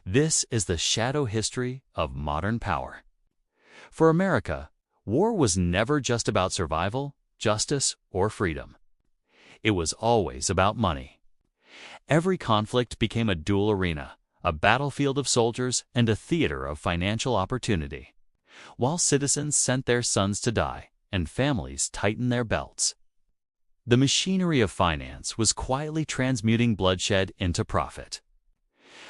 This is the shadow history of modern power. For America, war was never just about survival, justice, or freedom. It was always about money. Every conflict became a dual arena, a battlefield of soldiers and a theater of financial opportunity, while citizens sent their sons to die and families tightened their belts. The machinery of finance was quietly transmuting bloodshed into profit.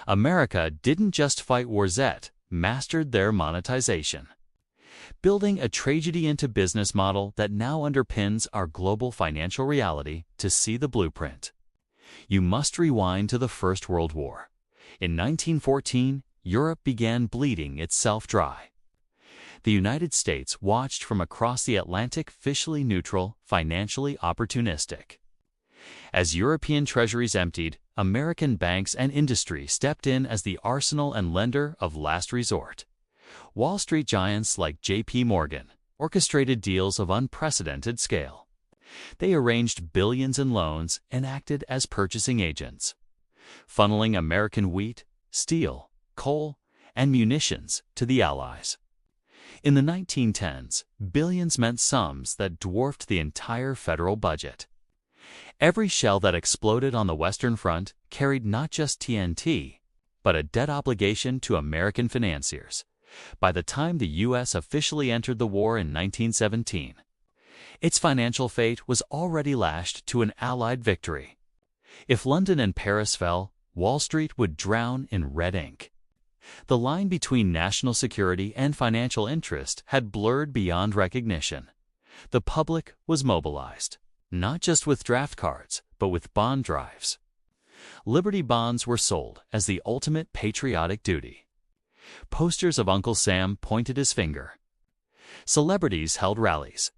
America didn't just fight wars, it mastered their monetization, building a tragedy into business model that now underpins our global financial reality. To see the blueprint, you must rewind to the First World War. In 1914, Europe began bleeding itself dry. The United States watched from across the Atlantic, fiscally neutral, financially opportunistic. As European treasuries emptied, American banks and industry stepped in as the arsenal and lender of last resort. Wall Street giants like J.P. Morgan orchestrated deals of unprecedented scale. They arranged billions in loans and acted as purchasing agents, funneling American wheat, steel, coal, and munitions to the Allies. In the 1910s, billions meant sums that dwarfed the entire federal budget. Every shell that exploded on the Western Front carried not just TNT, but a debt obligation to American financiers. By the time the U.S. officially entered the war in 1917, its financial fate was already lashed to an Allied victory. If London and Paris fell, Wall Street would drown in red ink. The line between national security and financial interest had blurred beyond recognition. The public was mobilized, not just with draft cards, but with bond drives. Liberty bonds were sold as the ultimate patriotic duty. Posters of Uncle Sam pointed his finger. Celebrities held rallies.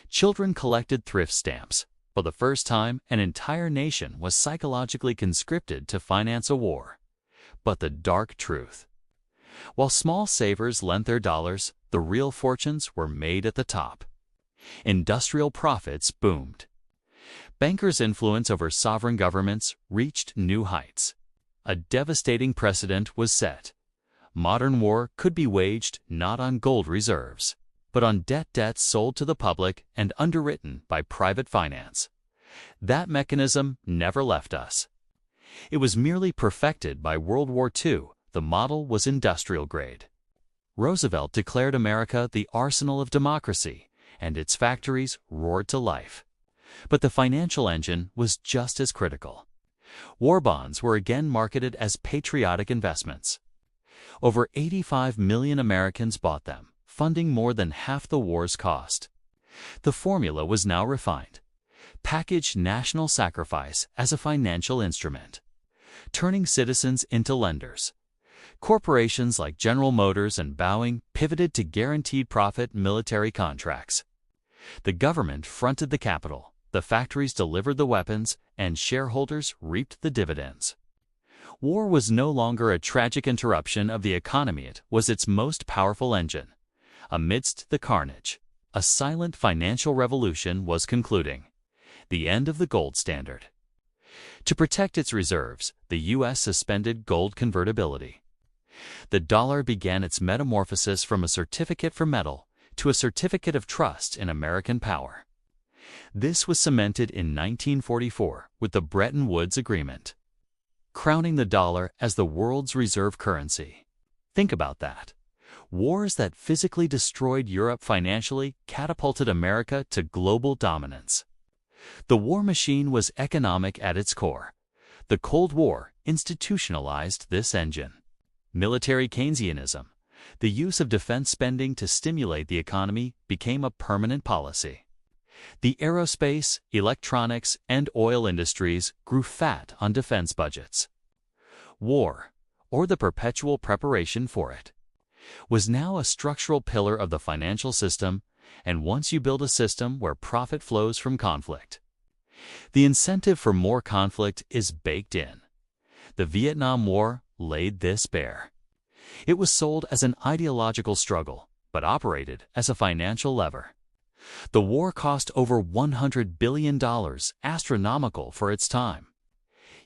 Children collected thrift stamps. For the first time, an entire nation was psychologically conscripted to finance a war. But the dark truth: while small savers lent their dollars, the real fortunes were made at the top. Industrial profits boomed. Bankers' influence over sovereign governments reached new heights. A devastating precedent was set. Modern war could be waged not on gold reserves, but on debts sold to the public and underwritten by private finance. That mechanism never left us. It was merely perfected by World War II. The model was industrial grade. Roosevelt declared America the arsenal of democracy, and its factories roared to life. But the financial engine was just as critical. War bonds were again marketed as patriotic investments. Over 85 million Americans bought them, funding more than half the war's cost. The formula was now refined. Package national sacrifice as a financial instrument, turning citizens into lenders. Corporations like General Motors and Boeing pivoted to guaranteed profit military contracts. The government fronted the capital, the factories delivered the weapons, and shareholders reaped the dividends. War was no longer a tragic interruption of the economy, it was its most powerful engine. Amidst the carnage, a silent financial revolution was concluding. The end of the gold standard. To protect its reserves, the U.S. suspended gold convertibility. The dollar began its metamorphosis from a certificate for metal to a certificate of trust in American power. This was cemented in 1944 with the Bretton Woods Agreement, crowning the dollar as the world's reserve currency. Think about that. Wars that physically destroyed Europe financially catapulted America to global dominance. The war machine was economic at its core. The Cold War institutionalized this engine. Military Keynesianism, the use of defense spending to stimulate the economy, became a permanent policy. The aerospace, electronics, and oil industries grew fat on defense budgets. War, or the perpetual preparation for it, was now a structural pillar of the financial system, and once you build a system where profit flows from conflict, the incentive for more conflict is baked in. The Vietnam War laid this bare. It was sold as an ideological struggle, but operated as a financial lever. The war cost over $100 billion, astronomical for its time.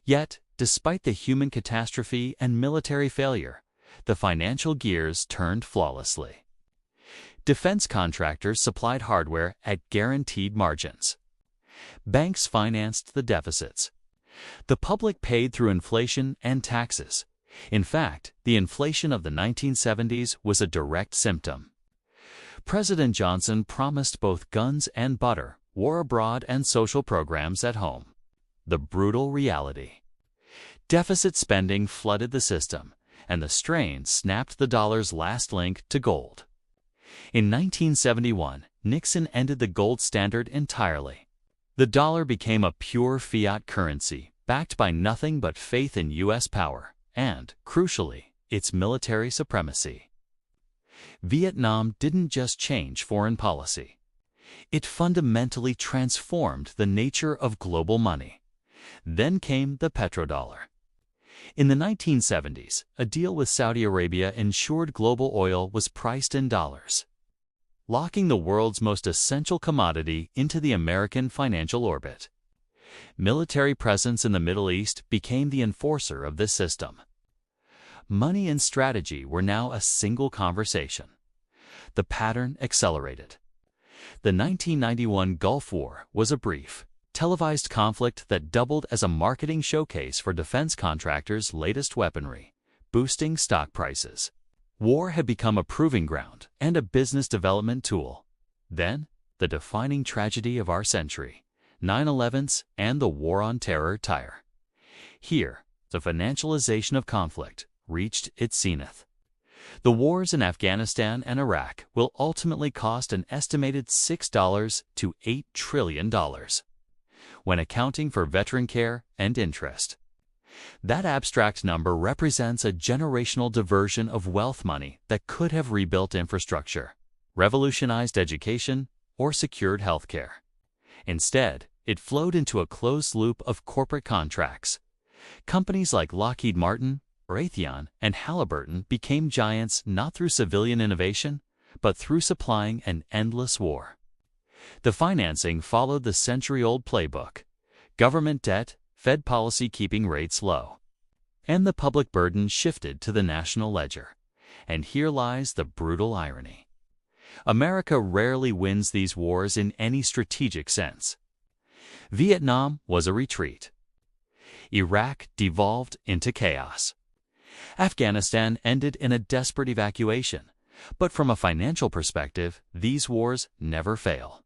Yet, despite the human catastrophe and military failure, the financial gears turned flawlessly. Defense contractors supplied hardware at guaranteed margins. Banks financed the deficits. The public paid through inflation and taxes. In fact, the inflation of the 1970s was a direct symptom. President Johnson promised both guns and butter, war abroad and social programs at home. The brutal reality. Deficit spending flooded the system, and the strain snapped the dollar's last link to gold. In 1971, Nixon ended the gold standard entirely. The dollar became a pure fiat currency, backed by nothing but faith in U.S. power and, crucially, its military supremacy. Vietnam didn't just change foreign policy. It fundamentally transformed the nature of global money. Then came the petrodollar. In the 1970s, a deal with Saudi Arabia ensured global oil was priced in dollars, locking the world's most essential commodity into the American financial orbit. Military presence in the Middle East became the enforcer of this system. Money and strategy were now a single conversation. The pattern accelerated. The 1991 Gulf War was a brief, televised conflict that doubled as a marketing showcase for defense contractors' latest weaponry, boosting stock prices. War had become a proving ground and a business development tool. Then, the defining tragedy of our century, 9/11s and the War on Terror tire. Here, the financialization of conflict reached its zenith. The wars in Afghanistan and Iraq will ultimately cost an estimated $6 to $8 trillion. When accounting for veteran care and interest. That abstract number represents a generational diversion of wealth money that could have rebuilt infrastructure, revolutionized education, or secured healthcare. Instead, it flowed into a closed loop of corporate contracts. Companies like Lockheed Martin, Raytheon, and Halliburton became giants not through civilian innovation, but through supplying an endless war. The financing followed the century-old playbook: government debt, Fed policy keeping rates low. And the public burden shifted to the national ledger. And here lies the brutal irony. America rarely wins these wars in any strategic sense. Vietnam was a retreat. Iraq devolved into chaos. Afghanistan ended in a desperate evacuation. But from a financial perspective, these wars never fail.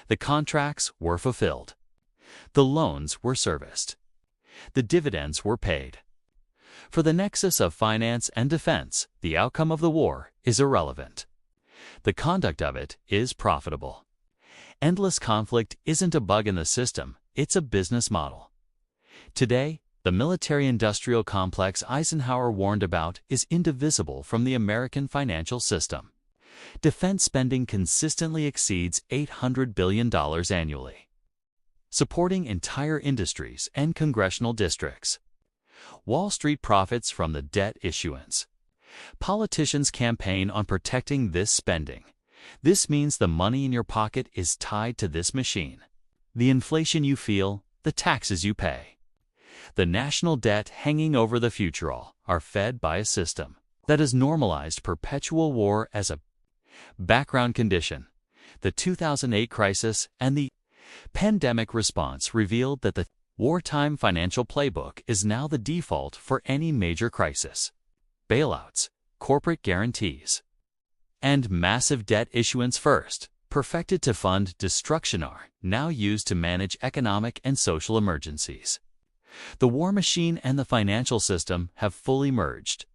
The contracts were fulfilled. The loans were serviced. The dividends were paid. For the nexus of finance and defense, the outcome of the war is irrelevant. The conduct of it is profitable. Endless conflict isn't a bug in the system, it's a business model. Today, the military-industrial complex Eisenhower warned about is indivisible from the American financial system. Defense spending consistently exceeds $800 billion annually, supporting entire industries and congressional districts. Wall Street profits from the debt issuance. Politicians campaign on protecting this spending. This means the money in your pocket is tied to this machine. The inflation you feel, the taxes you pay. The national debt hanging over the future all are fed by a system that has normalized perpetual war as a background condition. The 2008 crisis and the pandemic response revealed that the wartime financial playbook is now the default for any major crisis. Bailouts, corporate guarantees, and massive debt issuance first, perfected to fund destruction, are now used to manage economic and social emergencies. The war machine and the financial system have fully merged.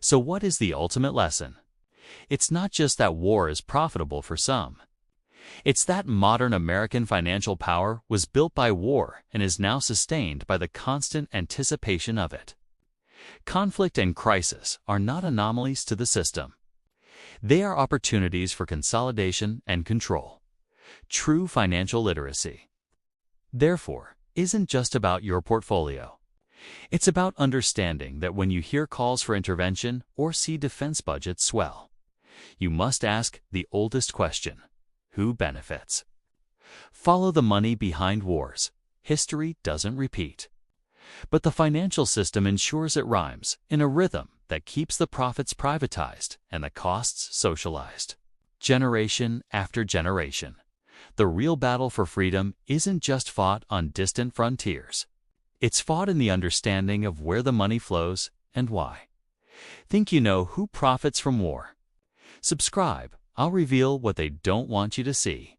So what is the ultimate lesson? It's not just that war is profitable for some. It's that modern American financial power was built by war and is now sustained by the constant anticipation of it. Conflict and crisis are not anomalies to the system. They are opportunities for consolidation and control. True financial literacy, therefore, isn't just about your portfolio. It's about understanding that when you hear calls for intervention or see defense budgets swell, you must ask the oldest question: who benefits? Follow the money behind wars. History doesn't repeat. But the financial system ensures it rhymes in a rhythm that keeps the profits privatized and the costs socialized. Generation after generation, the real battle for freedom isn't just fought on distant frontiers. It's fought in the understanding of where the money flows and why. Think you know who profits from war? Subscribe. I'll reveal what they don't want you to see.